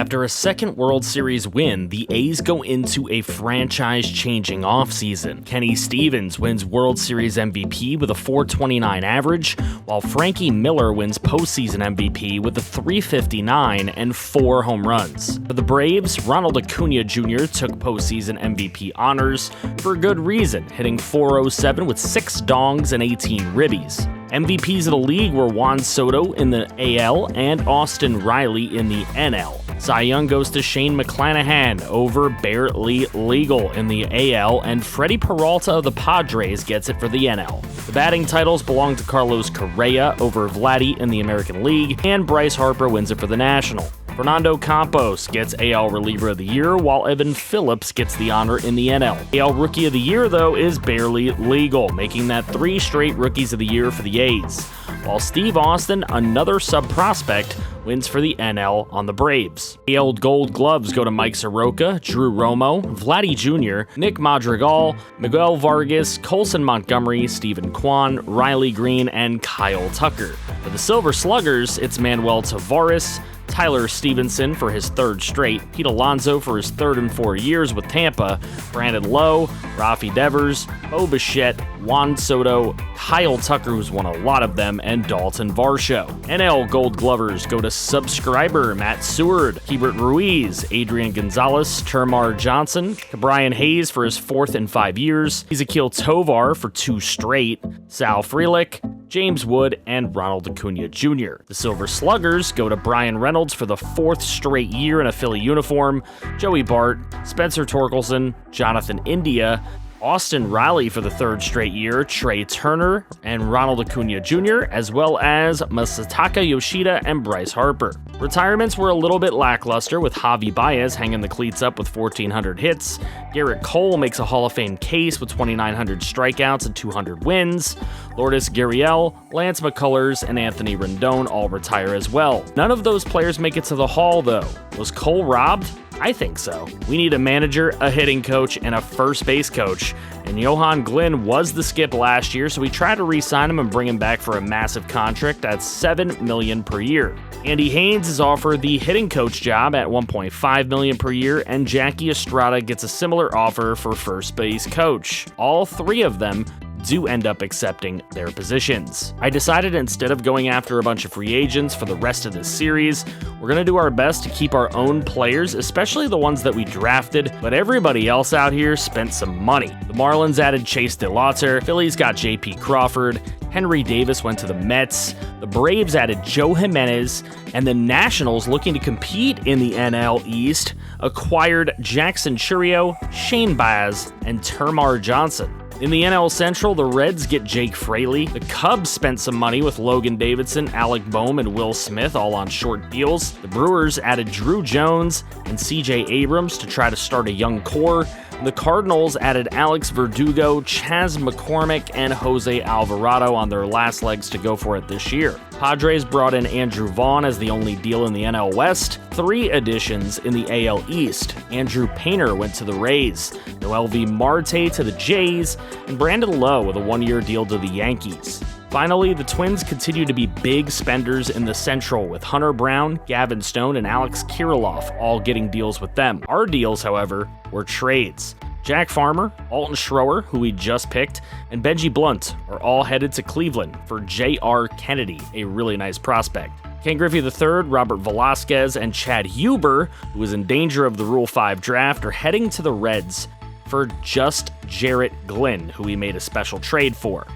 After a second World Series win, the A's go into a franchise-changing offseason. Kenny Stevens wins World Series MVP with a .429 average, while Frankie Miller wins postseason MVP with a .359 and 4 home runs. For the Braves, Ronald Acuna Jr. took postseason MVP honors for a good reason, hitting .407 with 6 dongs and 18 ribbies. MVPs of the league were Juan Soto in the AL and Austin Riley in the NL. Cy Young goes to Shane McClanahan over Barely Legal in the AL, and Freddie Peralta of the Padres gets it for the NL. The batting titles belong to Carlos Correa over Vladdy in the American League, and Bryce Harper wins it for the National. Fernando Campos gets AL Reliever of the Year, while Evan Phillips gets the honor in the NL. AL Rookie of the Year, though, is Barely Legal, making that 3 straight Rookies of the Year for the A's, while Steve Austin, another sub-prospect, wins for the NL on the Braves. AL Gold Gloves go to Mike Soroka, Drew Romo, Vladdy Jr., Nick Madrigal, Miguel Vargas, Colson Montgomery, Stephen Kwan, Riley Green, and Kyle Tucker. For the Silver Sluggers, it's Manuel Tavares, Tyler Stevenson for his 3rd straight, Pete Alonso for his 3rd in 4 years with Tampa, Brandon Lowe, Rafi Devers, Bo Bichette, Juan Soto, Kyle Tucker, who's won a lot of them, and Dalton Varsho. NL Gold Glovers go to Subscriber, Matt Seward, Hebert Ruiz, Adrian Gonzalez, Termar Johnson, Brian Hayes for his 4th in 5 years, Ezekiel Tovar for 2 straight, Sal Frelick, James Wood, and Ronald Acuna Jr. The Silver Sluggers go to Brian Reynolds for the 4th straight year in a Philly uniform, Joey Bart, Spencer Torkelson, Jonathan India, Austin Riley for the 3rd straight year, Trey Turner, and Ronald Acuna Jr., as well as Masataka Yoshida and Bryce Harper. Retirements were a little bit lackluster, with Javi Baez hanging the cleats up with 1,400 hits. Garrett Cole makes a Hall of Fame case with 2,900 strikeouts and 200 wins. Lourdes Gurriel, Lance McCullers, and Anthony Rendon all retire as well. None of those players make it to the Hall, though. Was Cole robbed? I think so. We need a manager, a hitting coach, and a first base coach. And Johan Glynn was the skip last year, so we tried to re-sign him and bring him back for a massive contract at $7 million per year. Andy Haynes is offered the hitting coach job at $1.5 million per year, and Jackie Estrada gets a similar offer for first base coach. All 3 of them do end up accepting their positions. I decided instead of going after a bunch of free agents for the rest of this series, we're going to do our best to keep our own players, especially the ones that we drafted, but everybody else out here spent some money. The Marlins added Chase DeLauter, Phillies got J.P. Crawford, Henry Davis went to the Mets, the Braves added Joe Jimenez, and the Nationals, looking to compete in the NL East, acquired Jackson Chourio, Shane Baz, and Termar Johnson. In the NL Central, the Reds get Jake Fraley. The Cubs spent some money with Logan Davidson, Alec Boehm, and Will Smith, all on short deals. The Brewers added Drew Jones and CJ Abrams to try to start a young core. The Cardinals added Alex Verdugo, Chas McCormick, and Jose Alvarado on their last legs to go for it this year. Padres brought in Andrew Vaughn as the only deal in the NL West. 3 additions in the AL East. Andrew Painter went to the Rays, Noelvi Marte to the Jays, and Brandon Lowe with a 1-year deal to the Yankees. Finally, the Twins continue to be big spenders in the Central, with Hunter Brown, Gavin Stone, and Alex Kirilloff all getting deals with them. Our deals, however, were trades. Jack Farmer, Alton Schroer, who we just picked, and Benji Blunt are all headed to Cleveland for J.R. Kennedy, a really nice prospect. Ken Griffey III, Robert Velasquez, and Chad Huber, who is in danger of the Rule 5 draft, are heading to the Reds for just Jarrett Glynn, who we made a special trade for.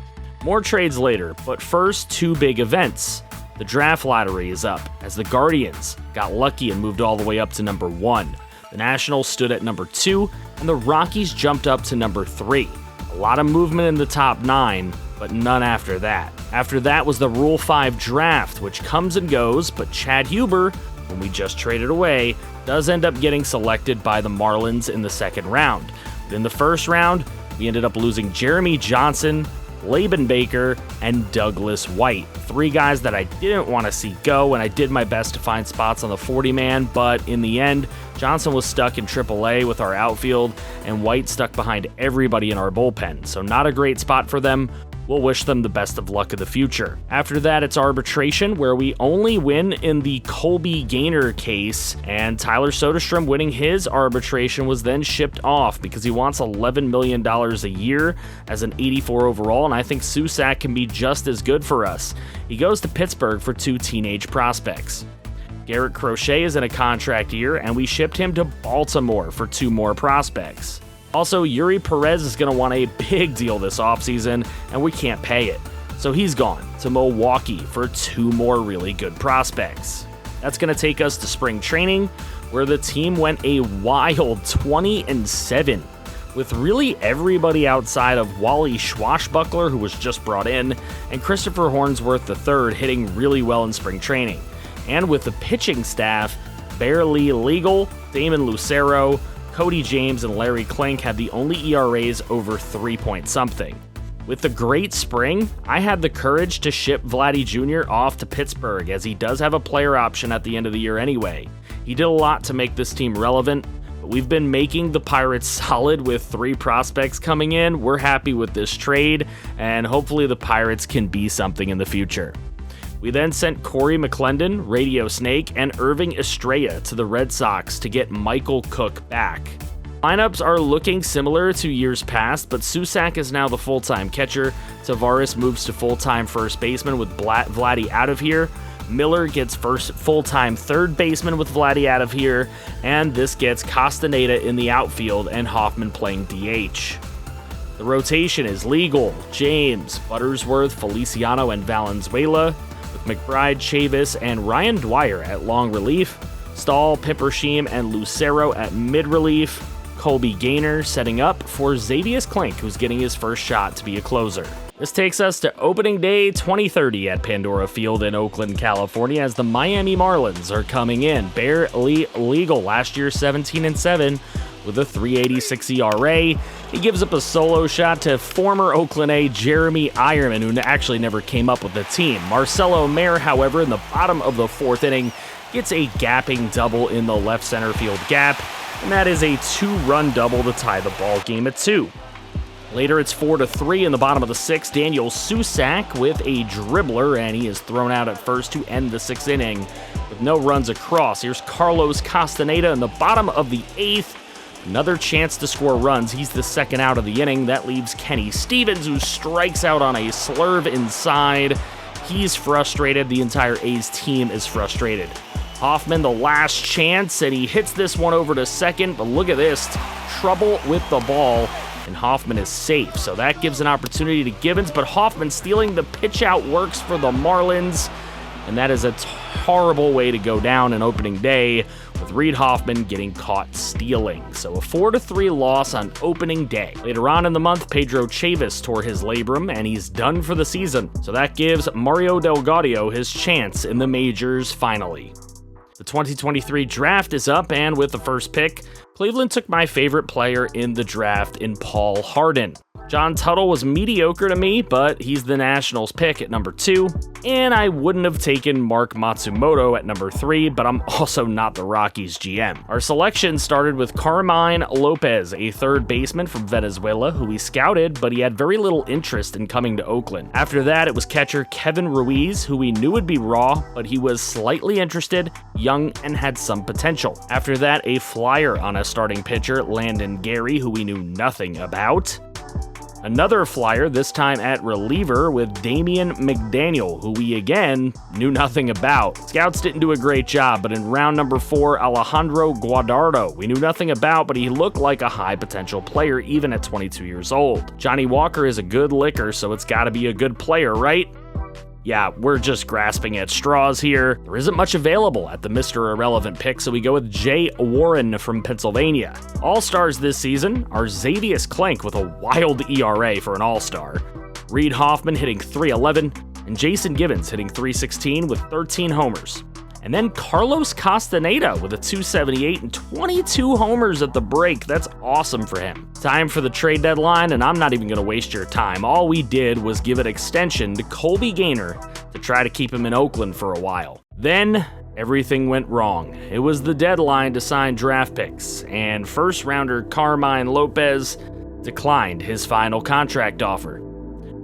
More trades later, but first 2 big events. The draft lottery is up, as the Guardians got lucky and moved all the way up to number 1. The Nationals stood at number 2, and the Rockies jumped up to number 3. A lot of movement in the top 9, but none after that. After that was the Rule 5 draft, which comes and goes, but Chad Huber, whom we just traded away, does end up getting selected by the Marlins in the 2nd round. But in the 1st round, we ended up losing Jeremy Johnson, Laban Baker, and Douglas White. 3 guys that I didn't want to see go, and I did my best to find spots on the 40-man, but in the end, Johnson was stuck in AAA with our outfield, and White stuck behind everybody in our bullpen, so not a great spot for them. We'll wish them the best of luck in the future. After that, it's arbitration, where we only win in the Colby Gaynor case, and Tyler Soderstrom winning his arbitration was then shipped off because he wants $11 million a year as an 84 overall, and I think Susac can be just as good for us. He goes to Pittsburgh for 2 teenage prospects. Garrett Crochet is in a contract year, and we shipped him to Baltimore for 2 more prospects. Also, Yuri Perez is going to want a big deal this offseason, and we can't pay it. So he's gone to Milwaukee for 2 more really good prospects. That's going to take us to spring training, where the team went a wild 20-7, with really everybody outside of Wally Schwashbuckler, who was just brought in, and Christopher Hornsworth III hitting really well in spring training. And with the pitching staff, barely legal, Damon Lucero, Cody James, and Larry Klink had the only ERAs over 3-point-something. With the great spring, I had the courage to ship Vladdy Jr. off to Pittsburgh, as he does have a player option at the end of the year anyway. He did a lot to make this team relevant, but we've been making the Pirates solid with 3 prospects coming in. We're happy with this trade, and hopefully the Pirates can be something in the future. We then sent Corey McClendon, Radio Snake, and Irving Estrella to the Red Sox to get Michael Cook back. Lineups are looking similar to years past, but Susac is now the full-time catcher. Tavares moves to full-time first baseman with Vladdy out of here. Miller gets first full-time third baseman with Vladdy out of here, and this gets Castaneda in the outfield and Hoffman playing DH. The rotation is legal: James, Buttersworth, Feliciano, and Valenzuela, with McBride, Chavis, and Ryan Dwyer at long relief, Stahl, Pippersheim, and Lucero at mid-relief, Colby Gaynor setting up for Xavier Klink, who's getting his first shot to be a closer. This takes us to opening day 2030 at Pandora Field in Oakland, California, as the Miami Marlins are coming in. Barely legal, last year 17-7 with a 3.86 ERA. He gives up a solo shot to former Oakland A Jeremy Ironman, who actually never came up with the team. Marcelo Mayer, however, in the bottom of the 4th inning, gets a gapping double in the left center field gap, and that is a 2-run double to tie the ball game at 2. Later, it's 4-3 in the bottom of the 6th. Daniel Susac with a dribbler, and he is thrown out at first to end the 6th inning with no runs across. Here's Carlos Castaneda in the bottom of the 8th. Another chance to score runs. He's the second out of the inning. That leaves Kenny Stevens, who strikes out on a slurve inside. He's frustrated. The entire A's team is frustrated. Hoffman, the last chance, and he hits this one over to second, but look at this. Trouble with the ball, and Hoffman is safe. So that gives an opportunity to Gibbons, but Hoffman stealing the pitch out works for the Marlins, and that is a horrible way to go down in opening day, with Reed Hoffman getting caught stealing. So a 4-3 loss on opening day. Later on in the month, Pedro Chavis tore his labrum, and he's done for the season. So that gives Mario Delgado his chance in the majors finally. The 2023 draft is up, and with the first pick, Cleveland took my favorite player in the draft in Paul Hardin. John Tuttle was mediocre to me, but he's the Nationals pick at number 2, and I wouldn't have taken Mark Matsumoto at number 3, but I'm also not the Rockies GM. Our selection started with Carmine Lopez, a third baseman from Venezuela, who we scouted, but he had very little interest in coming to Oakland. After that, it was catcher Kevin Ruiz, who we knew would be raw, but he was slightly interested, young, and had some potential. After that, a flyer on a starting pitcher, Landon Gary, who we knew nothing about. Another flyer, this time at reliever, with Damian McDaniel, who we again knew nothing about. Scouts didn't do a great job, but in round number 4, Alejandro Guadardo, we knew nothing about, but he looked like a high potential player even at 22 years old. Johnny Walker is a good licker, so it's gotta be a good player, right? Yeah, we're just grasping at straws here. There isn't much available at the Mr. Irrelevant pick, so we go with Jay Warren from Pennsylvania. All-stars this season are Xavier Klink with a wild ERA for an all-star, Reed Hoffman hitting .311, and Jason Gibbons hitting .316 with 13 homers. And then Carlos Castaneda with a .278 and 22 homers at the break. That's awesome for him. Time for the trade deadline, and I'm not even going to waste your time. All we did was give an extension to Colby Gaynor to try to keep him in Oakland for a while. Then everything went wrong. It was the deadline to sign draft picks, and first-rounder Carmine Lopez declined his final contract offer.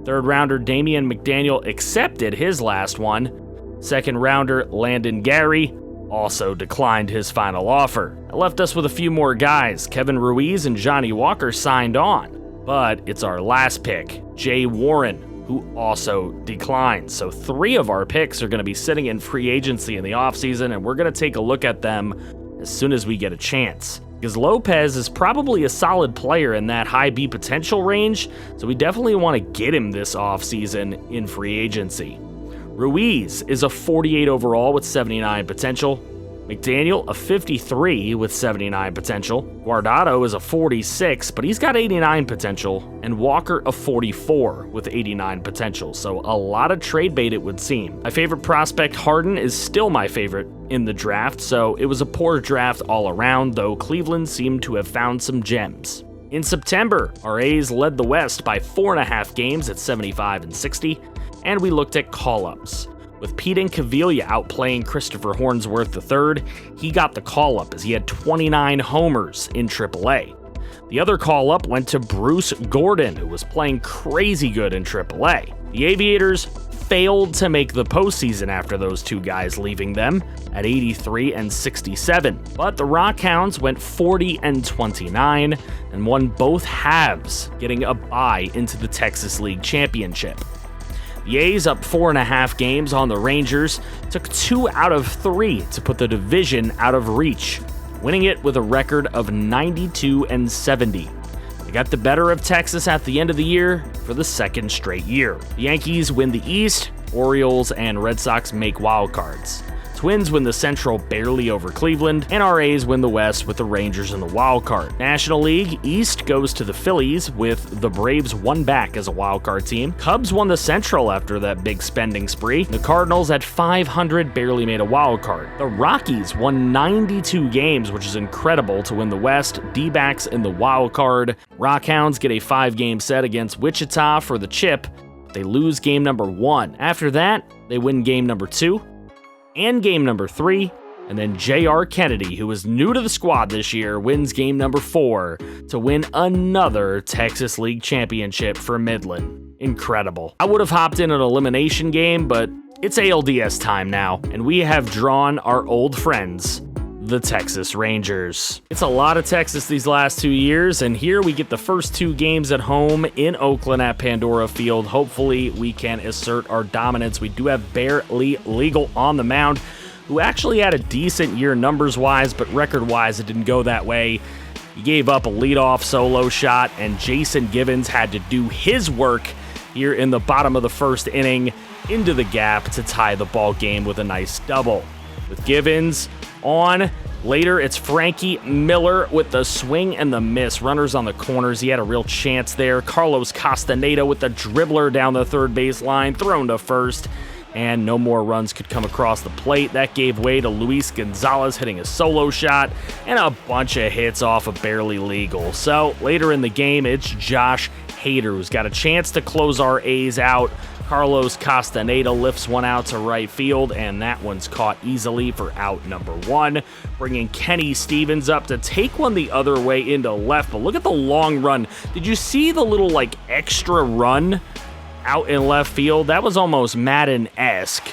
Third rounder Damian McDaniel accepted his last one. Second rounder Landon Gary also declined his final offer. It left us with a few more guys. Kevin Ruiz and Johnny Walker signed on, but it's our last pick, Jay Warren, who also declined. So 3 of our picks are going to be sitting in free agency in the offseason, and we're going to take a look at them as soon as we get a chance. Because Lopez is probably a solid player in that high B potential range, so we definitely want to get him this offseason in free agency. Ruiz is a 48 overall with 79 potential. McDaniel, a 53 with 79 potential. Guardado is a 46, but he's got 89 potential. And Walker, a 44 with 89 potential. So a lot of trade bait, it would seem. My favorite prospect, Harden, is still my favorite in the draft, so it was a poor draft all around, though Cleveland seemed to have found some gems. In September, our A's led the West by 4.5 games at 75 and 60, and we looked at call-ups. With Pete Incaviglia outplaying Christopher Hornsworth III, he got the call-up as he had 29 homers in AAA. The other call-up went to Bruce Gordon, who was playing crazy good in AAA. The Aviators failed to make the postseason after those 2 guys leaving them at 83 and 67. But the Rockhounds went 40 and 29 and won both halves, getting a bye into the Texas League Championship. The A's, up 4.5 games on the Rangers, took 2 out of 3 to put the division out of reach, winning it with a record of 92 and 70. They got the better of Texas at the end of the year for the 2nd straight year. The Yankees win the East, Orioles and Red Sox make wild cards. Twins win the Central barely over Cleveland, and our A's win the West with the Rangers in the wild card. National League East goes to the Phillies, with the Braves 1 back as a wild card team. Cubs won the Central after that big spending spree. The Cardinals at 500 barely made a wild card. The Rockies won 92 games, which is incredible to win the West. D-backs in the wild card. Rockhounds get a 5-game set against Wichita for the chip. They lose game number 1. After that, they win game number 2. And game number 3, and then J.R. Kennedy, who is new to the squad this year, wins game number 4 to win another Texas League Championship for Midland. Incredible. I would have hopped in an elimination game, but it's ALDS time now, and we have drawn our old friends, the Texas Rangers. It's a lot of Texas these last 2 years, and here we get the first 2 games at home in Oakland at Pandora Field. Hopefully we can assert our dominance. We do have Barely Legal on the mound, who actually had a decent year numbers-wise, but record-wise it didn't go that way. He gave up a leadoff solo shot, and Jason Givens had to do his work here in the bottom of the 1st inning into the gap to tie the ball game with a nice double. With Givens on, later it's Frankie Miller with the swing and the miss. Runners on the corners. He had a real chance there. Carlos Castaneda with the dribbler down the 3rd baseline, thrown to 1st, and no more runs could come across the plate. That gave way to Luis Gonzalez hitting a solo shot and a bunch of hits off of Barely Legal. So later in the game, it's Josh Hader who's got a chance to close our A's out. Carlos Castaneda lifts one out to right field, and that one's caught easily for out number 1, bringing Kenny Stevens up to take one the other way into left. But look at the long run. Did you see the little extra run out in left field? That was almost Madden-esque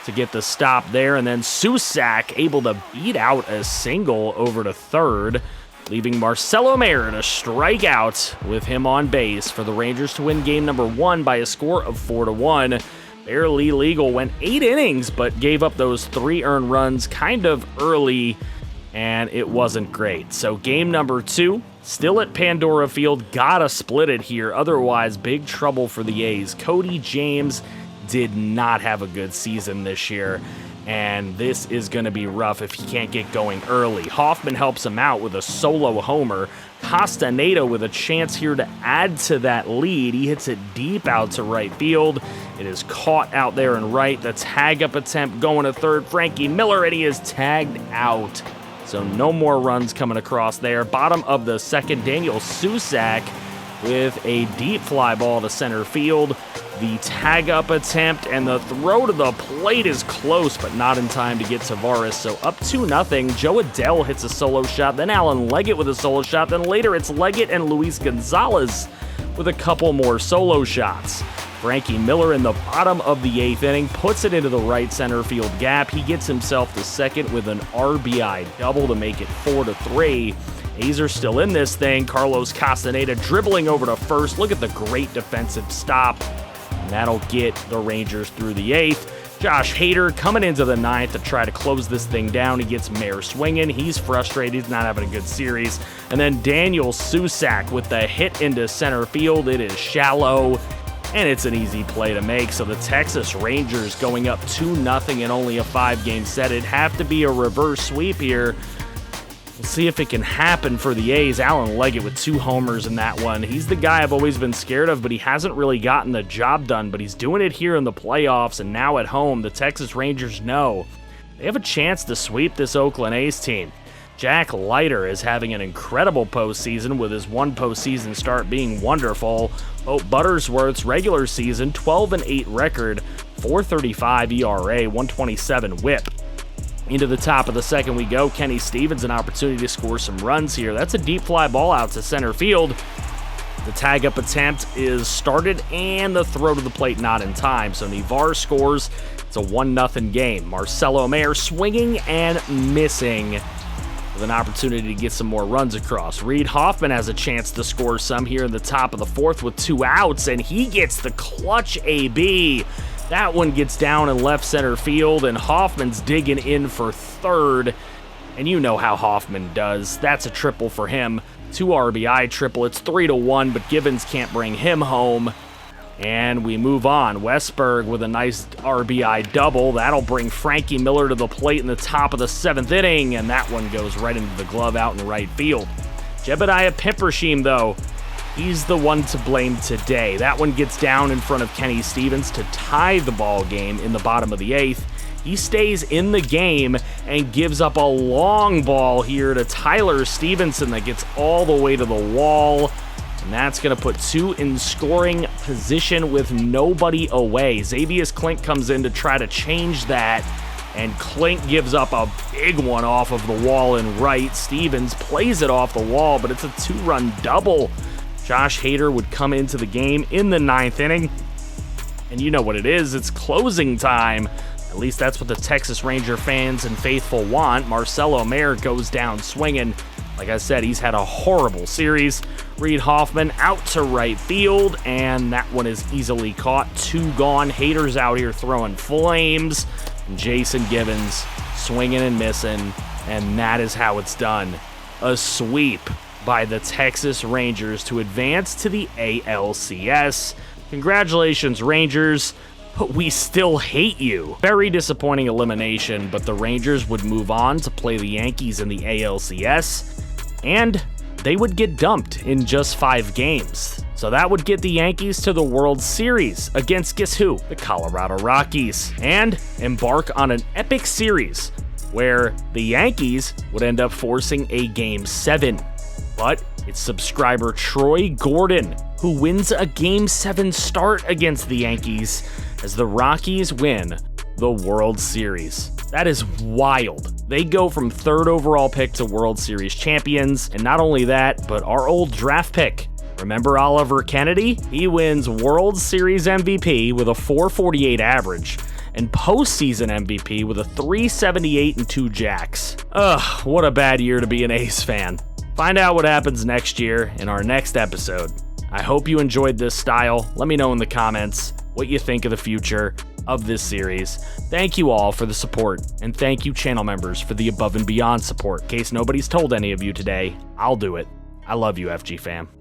to get the stop there, and then Susac able to beat out a single over to 3rd, leaving Marcelo Mayer to strike out with him on base for the Rangers to win game number 1 by a score of 4-1. Barely Legal went 8 innings, but gave up those 3 earned runs kind of early, and it wasn't great. So game number 2, still at Pandora Field, gotta split it here, otherwise big trouble for the A's. Cody James did not have a good season this year, and this is going to be rough if he can't get going early. Hoffman helps him out with a solo homer. Castaneda with a chance here to add to that lead. He hits it deep out to right field. It is caught out there in right. The tag-up attempt going to 3rd. Frankie Miller, and he is tagged out. So no more runs coming across there. Bottom of the 2nd, Daniel Susac with a deep fly ball to center field. The tag-up attempt and the throw to the plate is close, but not in time to get Tavares. So up 2-0. Joe Adell hits a solo shot, then Alan Leggett with a solo shot, then later it's Leggett and Luis Gonzalez with a couple more solo shots. Frankie Miller in the bottom of the 8th inning puts it into the right center field gap. He gets himself the second with an RBI double to make it 4-3. A's are still in this thing. Carlos Castaneda dribbling over to first. Look at the great defensive stop. And that'll get the Rangers through the 8th. Josh Hader coming into the 9th to try to close this thing down. He gets Mayer swinging. He's frustrated. He's not having a good series. And then Daniel Susac with the hit into center field. It is shallow, and it's an easy play to make. So the Texas Rangers going up 2-0 in only a 5-game set. It'd have to be a reverse sweep here. We'll see if it can happen for the A's. Alan Leggett with 2 homers in that one. He's the guy I've always been scared of, but he hasn't really gotten the job done. But he's doing it here in the playoffs, and now at home, the Texas Rangers know they have a chance to sweep this Oakland A's team. Jack Leiter is having an incredible postseason, with his one postseason start being wonderful. Hope Buttersworth's regular season 12-8 record, 4.35 ERA, 127 WHIP. Into the top of the second we go. Kenny Stevens, an opportunity to score some runs here. That's a deep fly ball out to center field. The tag-up attempt is started, and the throw to the plate not in time. So Nivar scores. It's a 1-0 game. Marcelo Mayer swinging and missing with an opportunity to get some more runs across. Reed Hoffman has a chance to score some here in the top of the 4th with 2 outs, and he gets the clutch AB. That one gets down in left center field, and Hoffman's digging in for 3rd. And you know how Hoffman does. That's a triple for him. 2 RBI triple. It's 3-1, but Gibbons can't bring him home. And we move on. Westberg with a nice RBI double. That'll bring Frankie Miller to the plate in the top of the 7th inning, and that one goes right into the glove out in right field. Jebediah Pimpersheem, though, he's the one to blame today. That one gets down in front of Kenny Stevens to tie the ball game in the bottom of the 8th. He stays in the game and gives up a long ball here to Tyler Stevenson that gets all the way to the wall. And that's going to put 2 in scoring position with nobody away. Xavius Klink comes in to try to change that, and Klink gives up a big one off of the wall in right. Stevens plays it off the wall, but it's a 2-run double. Josh Hader would come into the game in the 9th inning, and you know what it is. It's closing time. At least that's what the Texas Ranger fans and faithful want. Marcelo Mayer goes down swinging. Like I said, he's had a horrible series. Reed Hoffman out to right field, and that one is easily caught. 2 gone. Hader's out here throwing flames. And Jason Gibbons swinging and missing, and that is how it's done. A sweep by the Texas Rangers to advance to the ALCS. Congratulations, Rangers, but we still hate you. Very disappointing elimination, but the Rangers would move on to play the Yankees in the ALCS, and they would get dumped in just 5 games. So that would get the Yankees to the World Series against, guess who? The Colorado Rockies, and embark on an epic series where the Yankees would end up forcing a Game 7. But it's subscriber Troy Gordon who wins a Game 7 start against the Yankees as the Rockies win the World Series. That is wild. They go from 3rd overall pick to World Series champions, and not only that, but our old draft pick, remember Oliver Kennedy? He wins World Series MVP with a 448 average, and postseason MVP with a 378 and 2 jacks. Ugh, what a bad year to be an A's fan. Find out what happens next year in our next episode. I hope you enjoyed this style. Let me know in the comments what you think of the future of this series. Thank you all for the support, and thank you channel members for the above and beyond support. In case nobody's told any of you today, I'll do it. I love you, FG fam.